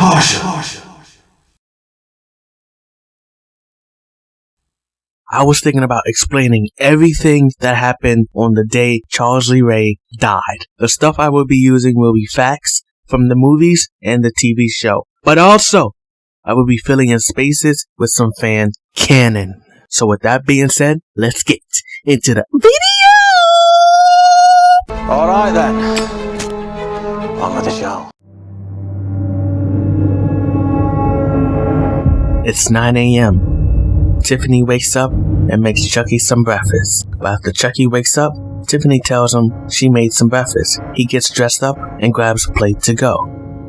Caution. I was thinking about explaining everything that happened on the day Charles Lee Ray died. The stuff I will be using will be facts from the movies and the TV show. But also, I will be filling in spaces with some fan canon. So with that being said, let's get into the video! Alright then. On with the show. It's 9 a.m. Tiffany wakes up and makes Chucky some breakfast. But after Chucky wakes up, Tiffany tells him she made some breakfast. He gets dressed up and grabs a plate to go.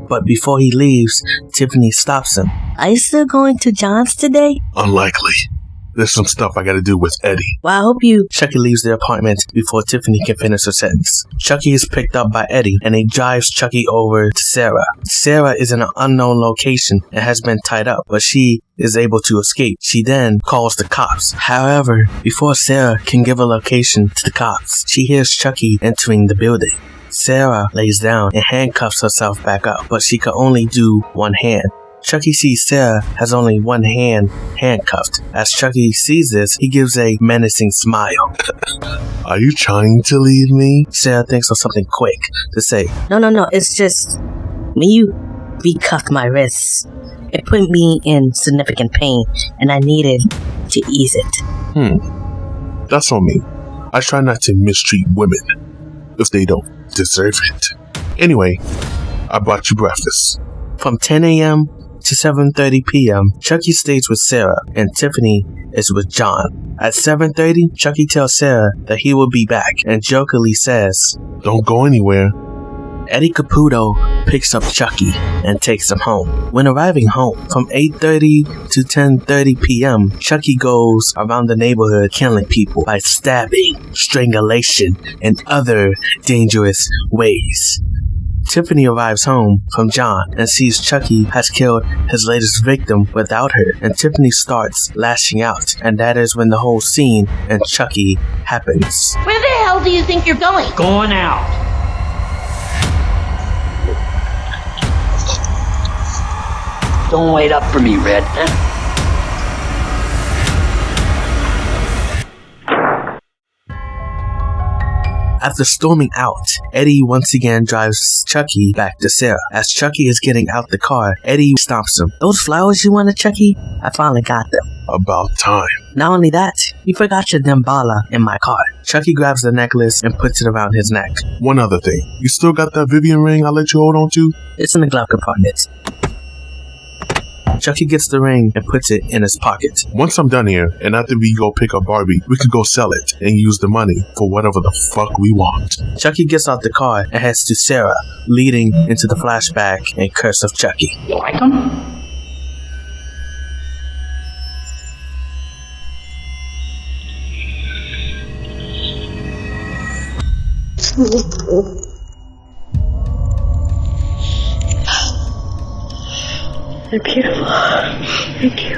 But before he leaves, Tiffany stops him. Are you still going to John's today? Unlikely. There's some stuff I gotta do with Eddie. Well, I hope you... Chucky leaves the apartment before Tiffany can finish her sentence. Chucky is picked up by Eddie and he drives Chucky over to Sarah. Sarah is in an unknown location and has been tied up, but she is able to escape. She then calls the cops. However, before Sarah can give a location to the cops, she hears Chucky entering the building. Sarah lays down and handcuffs herself back up, but she can only do one hand. Chucky sees Sarah has only one hand handcuffed. As Chucky sees this, he gives a menacing smile. Are you trying to leave me? Sarah thinks of something quick to say. No, it's just when you recuffed my wrists, it put me in significant pain and I needed to ease it. That's on me. I try not to mistreat women if they don't deserve it. Anyway, I brought you breakfast. From 10 a.m. to 7:30 p.m., Chucky stays with Sarah and Tiffany is with John. At 7:30, Chucky tells Sarah that he will be back and jokingly says, Don't go anywhere. Eddie Caputo picks up Chucky and takes him home. When arriving home, from 8:30 to 10:30 p.m., Chucky goes around the neighborhood killing people by stabbing, strangulation, and other dangerous ways. Tiffany arrives home from John and sees Chucky has killed his latest victim without her, and Tiffany starts lashing out, and that is when the whole scene and Chucky happens. Where the hell do you think you're going? Going out. Don't wait up for me, Red. After storming out, Eddie once again drives Chucky back to Sarah. As Chucky is getting out the car, Eddie stops him. Those flowers you wanted, Chucky? I finally got them. About time. Not only that, you forgot your Dambala in my car. Chucky grabs the necklace and puts it around his neck. One other thing. You still got that Vivian ring I let you hold on to? It's in the glove compartment. Chucky gets the ring and puts it in his pocket. Once I'm done here, and after we go pick up Barbie, we could go sell it and use the money for whatever the fuck we want. Chucky gets out the car and heads to Sarah, leading into the flashback and curse of Chucky. You like them? They're beautiful. Thank you.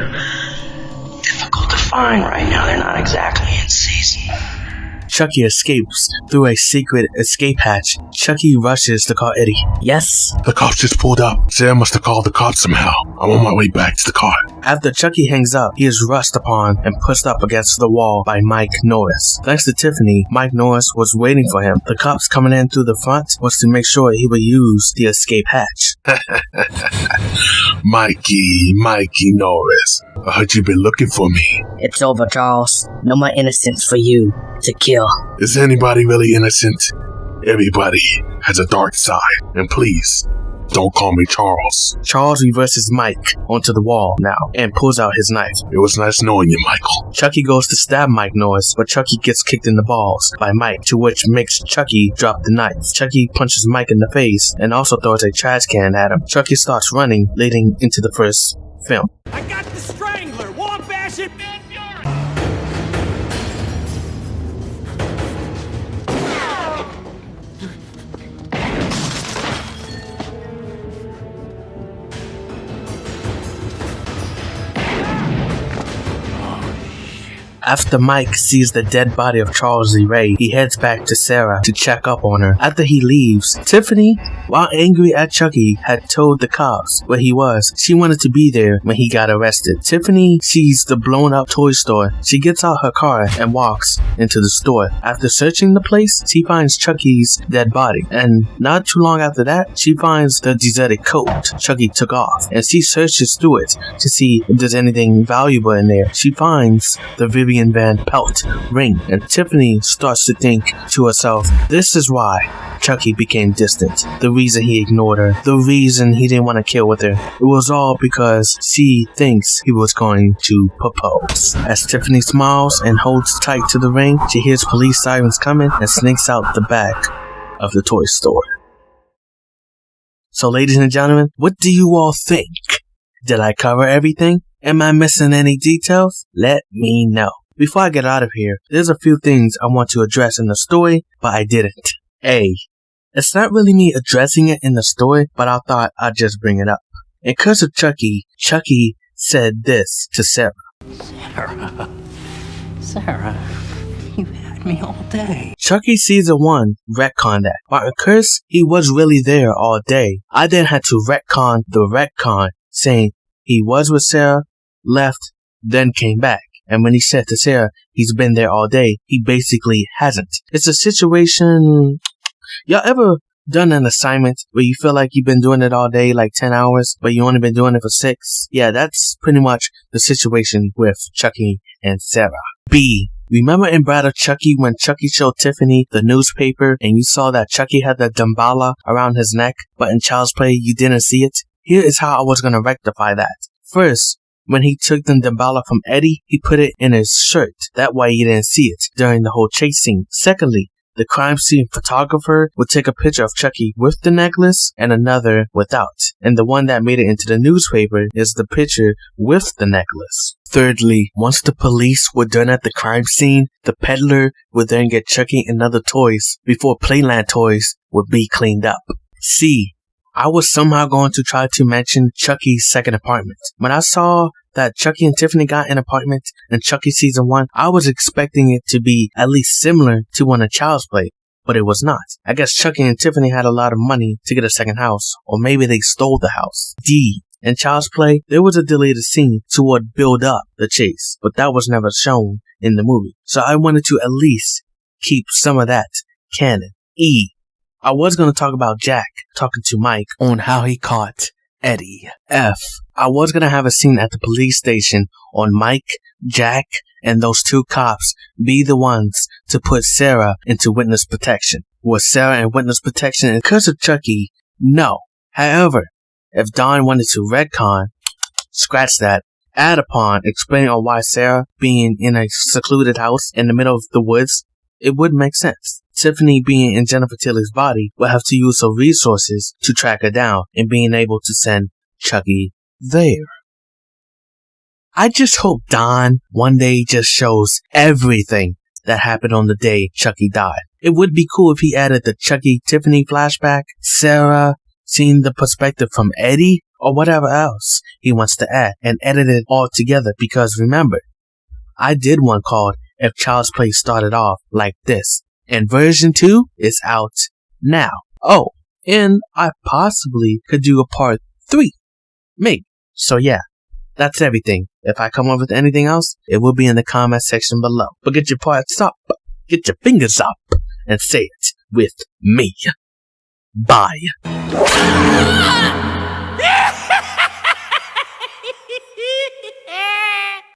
Difficult to find right now. They're not exactly in season. Chucky escapes through a secret escape hatch. Chucky rushes to call Eddie. Yes? The cops just pulled up. Sarah must have called the cops somehow. I'm on my way back to the car. After Chucky hangs up, he is rushed upon and pushed up against the wall by Mike Norris. Thanks to Tiffany, Mike Norris was waiting for him. The cops coming in through the front was to make sure he would use the escape hatch. Mikey Norris. I heard you've been looking for me. It's over, Charles. No more innocence for you to kill. Is anybody really innocent? Everybody has a dark side. And please, don't call me Charles. Charles reverses Mike onto the wall now and pulls out his knife. It was nice knowing you, Michael. Chucky goes to stab Mike Norris, but Chucky gets kicked in the balls by Mike, to which makes Chucky drop the knife. Chucky punches Mike in the face and also throws a trash can at him. Chucky starts running, leading into the first film. I got the strangler! Won't bash it! After Mike sees the dead body of Charles Lee Ray, he heads back to Sarah to check up on her. After he leaves, Tiffany, while angry at Chucky, had told the cops where he was. She wanted to be there when he got arrested. Tiffany sees the blown up toy store. She gets out her car and walks into the store. After searching the place, she finds Chucky's dead body. And not too long after that, she finds the deserted coat Chucky took off. And she searches through it to see if there's anything valuable in there. She finds the Vivian Van Pelt ring. And Tiffany starts to think to herself, this is why Chucky became distant. The reason he ignored her. The reason he didn't want to kill with her. It was all because she thinks he was going to propose. As Tiffany smiles and holds tight to the ring, she hears police sirens coming and sneaks out the back of the toy store. So ladies and gentlemen, what do you all think? Did I cover everything? Am I missing any details? Let me know. Before I get out of here, there's a few things I want to address in the story, but I didn't. A. It's not really me addressing it in the story, but I thought I'd just bring it up. In Curse of Chucky, Chucky said this to Sarah. Sarah, you had me all day. Chucky Season 1 retconned that. While in Curse, he was really there all day. I then had to retcon the retcon, saying he was with Sarah, left, then came back. And when he said to Sarah he's been there all day, he basically hasn't. It's a situation... Y'all ever done an assignment where you feel like you've been doing it all day, like 10 hours, but you only been doing it for 6? Yeah, that's pretty much the situation with Chucky and Sarah. B. Remember in Bride of Chucky when Chucky showed Tiffany the newspaper and you saw that Chucky had the Damballa around his neck, but in Child's Play you didn't see it? Here is how I was going to rectify that. First, when he took the Damballa from Eddie, he put it in his shirt. That way you didn't see it during the whole chase scene. Secondly, the crime scene photographer would take a picture of Chucky with the necklace and another without. And the one that made it into the newspaper is the picture with the necklace. Thirdly, once the police were done at the crime scene, the peddler would then get Chucky and other toys before Playland toys would be cleaned up. C. I was somehow going to try to mention Chucky's second apartment. When I saw that Chucky and Tiffany got an apartment in Chucky Season 1, I was expecting it to be at least similar to one in Child's Play, but it was not. I guess Chucky and Tiffany had a lot of money to get a second house, or maybe they stole the house. D. In Child's Play, there was a deleted scene to what build up the chase, but that was never shown in the movie. So I wanted to at least keep some of that canon. E. I was going to talk about Jack talking to Mike on how he caught Eddie. F. I was going to have a scene at the police station on Mike, Jack, and those two cops be the ones to put Sarah into witness protection. Was Sarah in witness protection in Curse of Chucky? No. However, if Don wanted to retcon, scratch that, add upon explaining on why Sarah being in a secluded house in the middle of the woods, it would make sense. Tiffany being in Jennifer Tilly's body will have to use her resources to track her down and being able to send Chucky there. I just hope Don one day just shows everything that happened on the day Chucky died. It would be cool if he added the Chucky Tiffany flashback, Sarah seeing the perspective from Eddie, or whatever else he wants to add and edit it all together, because remember, I did one called If Child's Play Started Off Like This. And version 2 is out now. Oh, and I possibly could do a part 3. Maybe. So yeah, that's everything. If I come up with anything else, it will be in the comment section below. But get your parts up, get your fingers up, and say it with me. Bye.